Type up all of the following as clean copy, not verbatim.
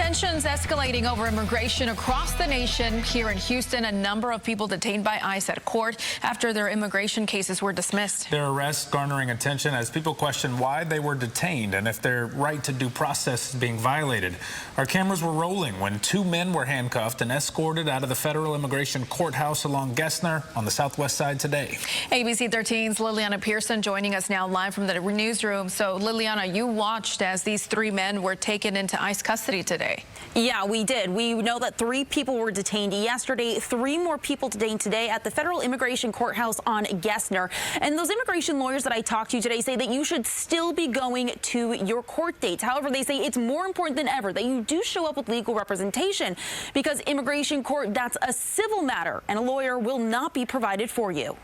Tensions escalating over immigration across the nation. Here in Houston, a number of people detained by ICE at court after their immigration cases were dismissed. Their arrests garnering attention as people question why they were detained and if their right to due process is being violated. Our cameras were rolling when two men were handcuffed and escorted out of the federal immigration courthouse along Gesner on the southwest side today. ABC 13's Liliana Pearson joining us now live from the newsroom. So, Liliana, you watched as these three men were taken into ICE custody today. Yeah, we did. We know that 3 people were detained yesterday, 3 more people detained today at the federal immigration courthouse on Gesner. And those immigration lawyers that I talked to today say that you should still be going to your court dates. However, they say it's more important than ever that you do show up with legal representation because immigration court, that's a civil matter and a lawyer will not be provided for you.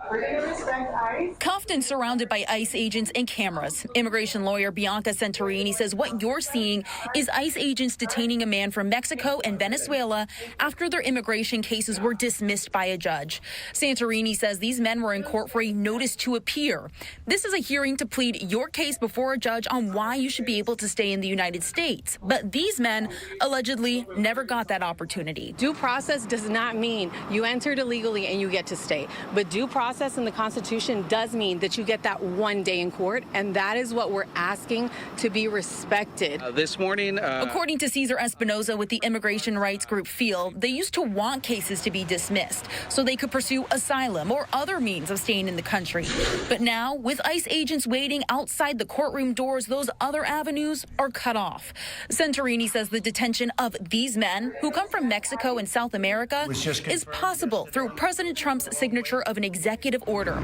We're going to respect ICE. Cuffed and surrounded by ICE agents and cameras, immigration lawyer Bianca Santorini says what you're seeing is ICE agents detaining a man from Mexico and Venezuela after their immigration cases were dismissed by a judge. Santorini says these men were in court for a notice to appear. This is a hearing to plead your case before a judge on why you should be able to stay in the United States. But these men allegedly never got that opportunity. Due process does not mean you entered illegally and you get to stay. But due process in the Constitution does mean that you get that one day in court, and that is what we're asking to be respected. This morning, according to Cesar Espinoza with the immigration rights group FEEL, they used to want cases to be dismissed so they could pursue asylum or other means of staying in the country. But now, with ICE agents waiting outside the courtroom doors, those other avenues are cut off. Santorini says the detention of these men, who come from Mexico and South America, is possible through President Trump's signature of an executive order.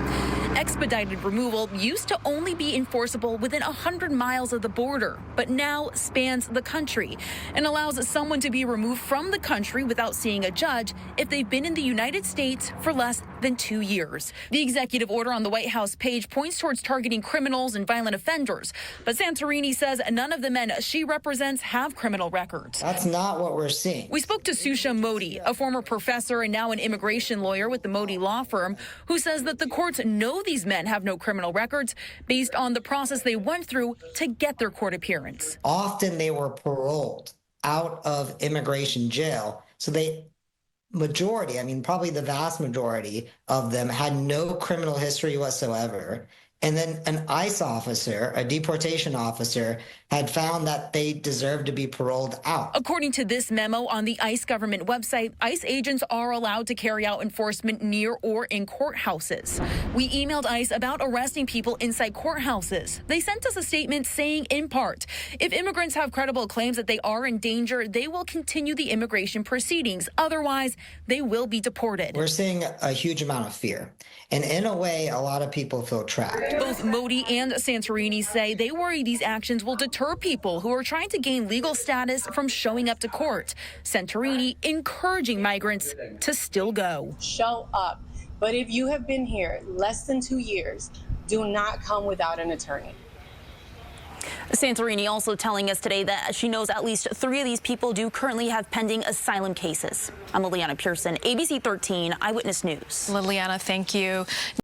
Expedited removal used to only be enforceable within 100 miles of the border, but now spans the country and allows someone to be removed from the country without seeing a judge if they've been in the United States for less than 2 years. The executive order on the White House page points towards targeting criminals and violent offenders, but Santorini says none of the men she represents have criminal records. That's not what we're seeing. We spoke to Susha Modi, a former professor and now an immigration lawyer with the Modi law firm, who says that the courts know these men have no criminal records based on the process they went through to get their court appearance. Often they were paroled out of immigration jail. So majority, I mean, probably the vast majority of them had no criminal history whatsoever. And then an ICE officer, a deportation officer, had found that they deserved to be paroled out. According to this memo on the ICE government website, ICE agents are allowed to carry out enforcement near or in courthouses. We emailed ICE about arresting people inside courthouses. They sent us a statement saying, in part, if immigrants have credible claims that they are in danger, they will continue the immigration proceedings. Otherwise, they will be deported. We're seeing a huge amount of fear. And in a way, a lot of people feel trapped. Both Modi and Santorini say they worry these actions will deter people who are trying to gain legal status from showing up to court. Santorini encouraging migrants to still go. Show up. But if you have been here less than 2 years, do not come without an attorney. Santorini also telling us today that she knows at least 3 of these people do currently have pending asylum cases. I'm Liliana Pearson, ABC 13 Eyewitness News. Liliana, thank you.